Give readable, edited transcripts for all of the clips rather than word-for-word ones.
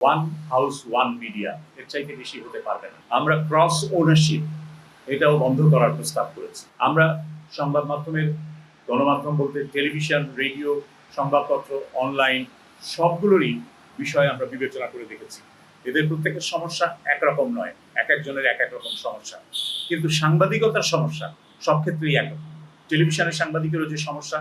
One house one media, এর চাইতে বেশি হতে পারবে না। আমরা ক্রস ওনারশিপ এটাও বন্ধ করার প্রস্তাব করেছি। আমরা সংবাদ মাধ্যমের, গণমাধ্যম বলতে টেলিভিশন, রেডিও, সংবাদপত্র, অনলাইন সবগুলোরই বিষয় আমরা বিবেচনা করে দেখেছি। এদের প্রত্যেকের সমস্যা একরকম নয়, এক একজনের এক এক রকম সমস্যা, কিন্তু সাংবাদিকতার সমস্যা সব ক্ষেত্রেই এক। টেলিভিশনের সাংবাদিকেরও যে সমস্যা,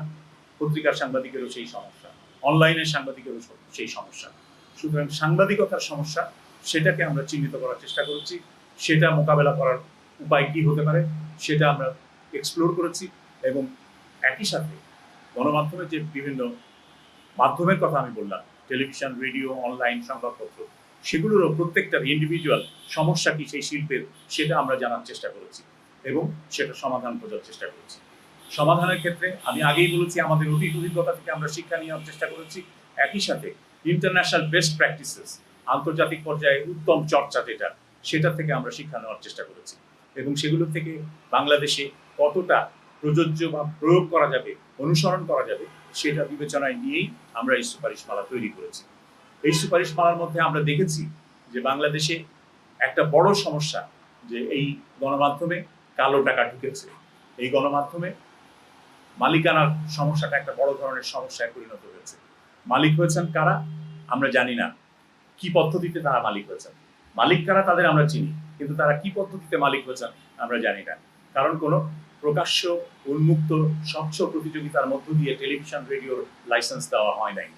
পত্রিকার সাংবাদিকেরও সেই সমস্যা, অনলাইনের সাংবাদিকেরও সেই সমস্যা। সুতরাং সাংবাদিকতার সমস্যা সেটাকে আমরা চিহ্নিত করার চেষ্টা করেছি, সেটা মোকাবেলা করার উপায় কি হতে পারে সেটা আমরা এক্সপ্লোর করেছি। এবং একই সাথে গণমাধ্যমের যে বিভিন্ন মাধ্যমের কথা আমি বললাম, টেলিভিশন, রেডিও, অনলাইন, সংবাদপত্র, সেগুলোরও প্রত্যেকটার ইন্ডিভিজুয়াল সমস্যা কি সেই শিল্পের, সেটা আমরা জানার চেষ্টা করেছি এবং সেটা সমাধান খোঁজার চেষ্টা করেছি। সমাধানের ক্ষেত্রে আমি আগেই বলেছি, আমাদের অতীত অভিজ্ঞতা থেকে আমরা শিক্ষা নেওয়ার চেষ্টা করেছি। একই সাথে ইন্টারন্যাশনাল বেস্ট প্র্যাকটিসেস, আন্তর্জাতিক পর্যায়ে উত্তম চর্চা যেটা, সেটা থেকে আমরা শিক্ষা নেওয়ার চেষ্টা করেছি এবং সেগুলো থেকে বাংলাদেশে কতটা প্রযোজ্য বা প্রয়োগ করা যাবে, অনুসরণ করা যাবে, সেটা বিবেচনায় নিয়েই আমরা এই সুপারিশমালা তৈরি করেছি। এই সুপারিশমালার মধ্যে আমরা দেখেছি যে বাংলাদেশে একটা বড় সমস্যা, যে এই গণমাধ্যমে কালো টাকা ঢুকেছে। এই গণমাধ্যমে মালিকানার সমস্যাটা একটা বড় ধরনের সমস্যায় পরিণত হয়েছে। মালিক হয়েছেন কারা আমরা জানি না, কি পদ্ধতিতে তারা মালিক হয়েছেন। মালিক কারা তাদের আমরা চিনি, কিন্তু তারা কি পদ্ধতিতে মালিক হয়েছেন আমরা জানি না। কারণ কোনো প্রকাশ্য, উন্মুক্ত, স্বচ্ছ প্রতিযোগিতার মধ্য দিয়ে টেলিভিশন, রেডিওর লাইসেন্স দেওয়া হয় নাই।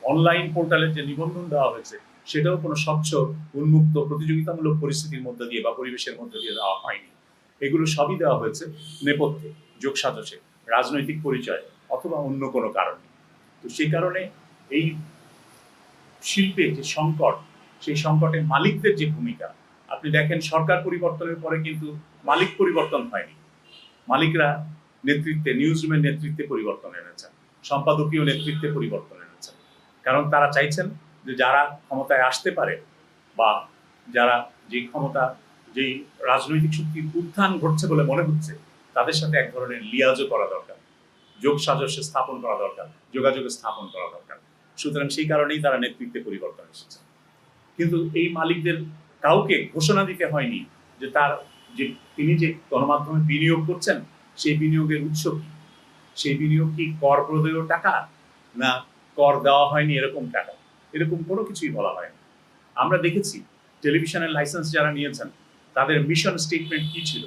অনলাইন পোর্টালের যে নিবন্ধন দেওয়া হয়েছে সেটাও কোনো স্বচ্ছ, উন্মুক্ত, প্রতিযোগিতামূলক পরিস্থিতির মধ্যে দিয়ে বা পরিবেশের মধ্যে দিয়ে দেওয়া হয়নি। এগুলো সবই দেওয়া হয়েছে নেপথ্যে, যোগসাজশে, রাজনৈতিক পরিচয় অথবা অন্য কোনো কারণে। তো সেই কারণে এই শিল্পে যে সংকট, সেই সংকটে মালিকদের যে ভূমিকা, আপনি দেখেন সরকার পরিবর্তনের পরে কিন্তু মালিক পরিবর্তন হয়নি। মালিকরা নেতৃত্বে, নিউজ রুমের নেতৃত্বে পরিবর্তন এনেছেন, সম্পাদকীয় নেতৃত্বে পরিবর্তন এনেছেন। কারণ তারা চাইছেন যে যারা ক্ষমতায় আসতে পারে বা যারা যে ক্ষমতা, যেই রাজনৈতিক শক্তির উত্থান ঘটছে বলে মনে হচ্ছে, তাদের সাথে এক ধরনের লিয়াজও করা দরকার, যোগ সাজস্য স্থাপন করা দরকার, যোগাযোগ স্থাপন করা দরকার। সুতরাং সেই কারণেই তারা নেতৃত্বে পরিবর্তন এসেছে। কিন্তু এই মালিকদের কাউকে ঘোষণা দিতে হয়নি যে তার যে তিনি যে গণমাধ্যমে বিনিয়োগ করছেন সেই বিনিয়োগের উৎস কি, সেই বিনিয়োগ কি কর প্রদেয় টাকা, না কর দেওয়া হয়নি এরকম টাকা, এরকম কোনো কিছুই বলা হয়নি। আমরা দেখেছি টেলিভিশনের লাইসেন্স যারা নিয়েছেন তাদের মিশন স্টেটমেন্ট কি ছিল,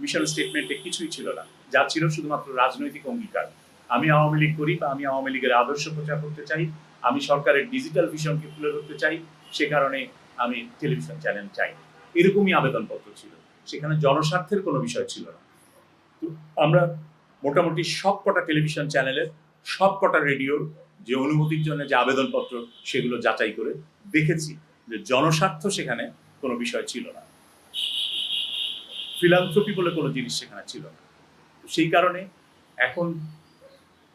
মিশন স্টেটমেন্টে কিছুই ছিল না, যা ছিল শুধুমাত্র রাজনৈতিক অঙ্গীকার। আমি আওয়ামী লীগ করি বা আমি আওয়ামী লীগের আদর্শ প্রচার করতে চাই, আমি সরকারের ডিজিটাল ভিশনকে তুলে ধরতে চাই, সে কারণে আমি টেলিভিশন চ্যানেল চাই, এরকমই আবেদনপত্র ছিল। সেখানে জনস্বার্থের কোনো বিষয় ছিল না। তো আমরা মোটামুটি সব কটা টেলিভিশন চ্যানেলের, সব কটা রেডিওর যে অনুমতির জন্য যে আবেদনপত্র, সেগুলো যাচাই করে দেখেছি যে জনস্বার্থ সেখানে কোনো বিষয় ছিল না, ফিলান্থ্রপি বলে কোনো জিনিস সেখানে ছিল না। সেই কারণে এখন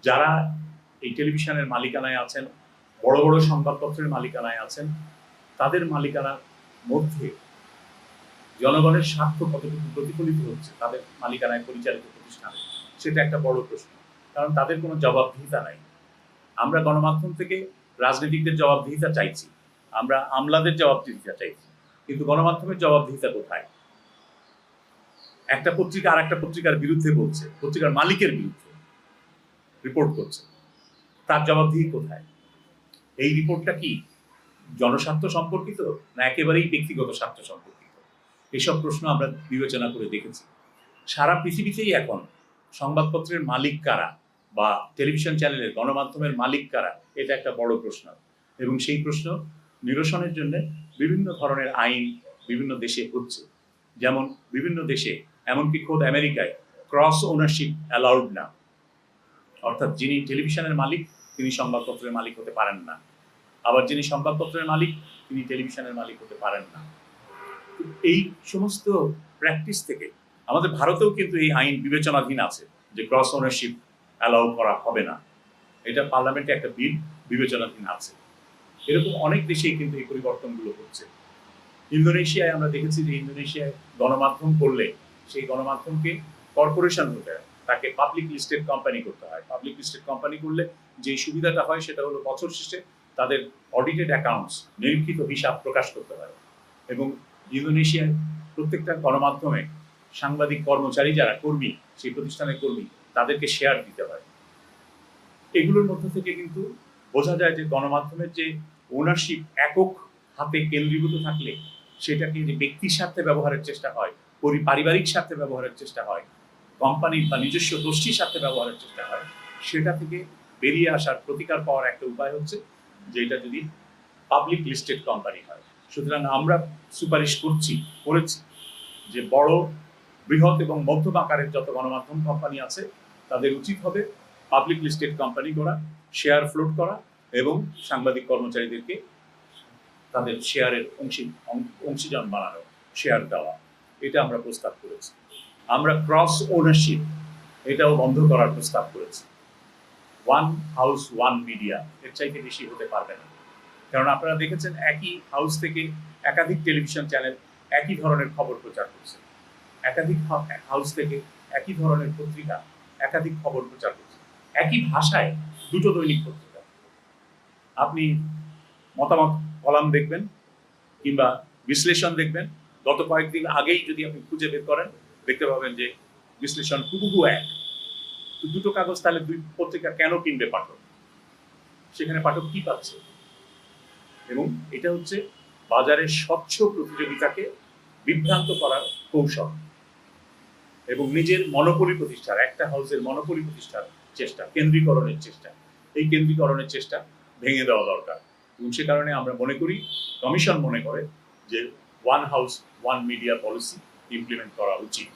যারা এই টেলিভিশনের মালিকানায় আছেন, বড় বড় সংবাদপত্রের মালিকানায় আছেন, তাদের মালিকানার মধ্যে জনগণের স্বার্থ কতটুকু প্রতিফলিত হচ্ছে তাদের মালিকানায় পরিচালিত প্রতিষ্ঠানে, সেটা একটা বড় প্রশ্ন। কারণ তাদের কোনো জবাবদিহিতা নাই। আমরা গণমাধ্যম থেকে রাজনীতিকদের জবাবদিহিতা চাইছি, আমরা আমলাদের জবাবদিহিতা চাইছি, কিন্তু গণমাধ্যমের জবাবদিহিতা কোথায়? একটা পত্রিকা আর একটা পত্রিকার বিরুদ্ধে বলছে, পত্রিকার মালিকের বিরুদ্ধে রিপোর্ট করছে, তার জবাবদিহি কোথায়? এই রিপোর্টটা কি জনস্বার্থ সম্পর্কিত না একেবারেই ব্যক্তিগত স্বার্থ সম্পর্কিত? এসব প্রশ্ন আমরা বিবেচনা করে দেখেছি। সারা পৃথিবীতেই এখন সংবাদপত্রের মালিক কারা বা টেলিভিশন চ্যানেলের, গণমাধ্যমের মালিক কারা, এটা একটা বড় প্রশ্ন। এবং সেই প্রশ্ন নিরসনের জন্য বিভিন্ন ধরনের আইন বিভিন্ন দেশে হচ্ছে। যেমন বিভিন্ন দেশে, এমনকি খোদ আমেরিকায়, ক্রস ওনারশিপ অ্যালাউড না। অর্থাৎ যিনি টেলিভিশনের মালিক তিনি সংবাদপত্রের মালিক হতে পারেন না, আবার যিনি সংবাদপত্রের মালিক তিনি টেলিভিশনের মালিক হতে পারেন না। এই সমস্ত প্র্যাকটিস থেকে আমাদের ভারতেও কিন্তু এই আইন বিবেচনাধীন আছে যে ক্রস ওনারশিপ অ্যালাউ করা হবে না, এটা পার্লামেন্টে একটা বিল বিবেচনাধীন আছে। এরকম অনেক দেশেই কিন্তু এই পরিবর্তনগুলো হচ্ছে। ইন্দোনেশিয়ায় আমরা দেখেছি যে ইন্দোনেশিয়ায় গণমাধ্যম করলে সেই গণমাধ্যমকে কর্পোরেশন হতে হয়, তাকে পাবলিক লিস্টেড কোম্পানি করতে হয়। পাবলিক লিস্টেড কোম্পানি করলে যে সুবিধাটা হয় সেটা হলো বছর শেষে তাদের অডিটেড অ্যাকাউন্টস, নিরীক্ষিত হিসাব প্রকাশ করতে পারে এবং ইন্দোনেশিয়ায় প্রত্যেকটা গণমাধ্যমে সাংবাদিক কর্মচারী যারা কর্মী, সেই প্রতিষ্ঠানের কর্মী, তাদেরকে শেয়ার দিতে হয়। এগুলোর মধ্য থেকে কিন্তু বোঝা যায় যে গণমাধ্যমের যে ওনারশিপ একক হাতে কেন্দ্রীভূত থাকলে সেটাকে যে ব্যক্তির স্বার্থে ব্যবহারের চেষ্টা হয়, পারিবারিক স্বার্থে ব্যবহারের চেষ্টা হয়, কোম্পানির বা নিজস্ব গোষ্ঠীর স্বার্থে ব্যবহারের চেষ্টা হয়, সেটা থেকে বেরিয়ে আসার প্রতিকার পাওয়ার একটা উপায় হচ্ছে যে এটা যদি পাবলিক লিস্টেড কোম্পানি হয়। সুতরাং আমরা সুপারিশ করেছি যে বড়, বৃহৎ এবং মধ্যম আকারের যত গণমাধ্যম কোম্পানি আছে তাদের উচিত হবে পাবলিক লিস্টেড কোম্পানি করা, শেয়ার ফ্লোট করা এবং সাংবাদিক কর্মচারীদেরকে তাদের শেয়ারের অংশীজন বানানো, শেয়ার দেওয়া। এটা আমরা প্রস্তাব করেছি। আমরা ক্রস ওনারশিপ এটাও বন্ধ করার প্রস্তাব করেছি। ওয়ান হাউস ওয়ান মিডিয়া, এর চাইতে বেশি হতে পারবে না। কারণ আপনারা দেখেছেন একই হাউস থেকে একাধিক টেলিভিশন চ্যানেল একই ধরনের খবর প্রচার করছে, একাধিক হাউস থেকে একই ধরনের পত্রিকা একাধিক খবর প্রচার করছে, একই ভাষায় দুটো দৈনিক পত্রিকা। আপনি মতামত কলাম দেখবেন কিংবা বিশ্লেষণ দেখবেন, গত কয়েকদিন আগেই যদি আপনি খুঁজে বের করেন দেখতে পাবেন যে বিশ্লেষণ হুবহু এক। তো দুটো কাগজ তাহলে দুই পত্রিকা কেন কিনবে পাঠক? সেখানে পাঠক কি পাচ্ছে? এবং এটা হচ্ছে বাজারের স্বচ্ছ প্রতিযোগিতাকে বিভ্রান্ত করার কৌশল এবং নিজের মনোপলি প্রতিষ্ঠার, একটা হাউসের মনোপলি প্রতিষ্ঠার চেষ্টা, কেন্দ্রীকরণের চেষ্টা। এই কেন্দ্রীকরণের চেষ্টা ভেঙে দেওয়া দরকার এবং সে কারণে আমরা মনে করি, কমিশন মনে করে যে one house one media policy implement করা উচিত।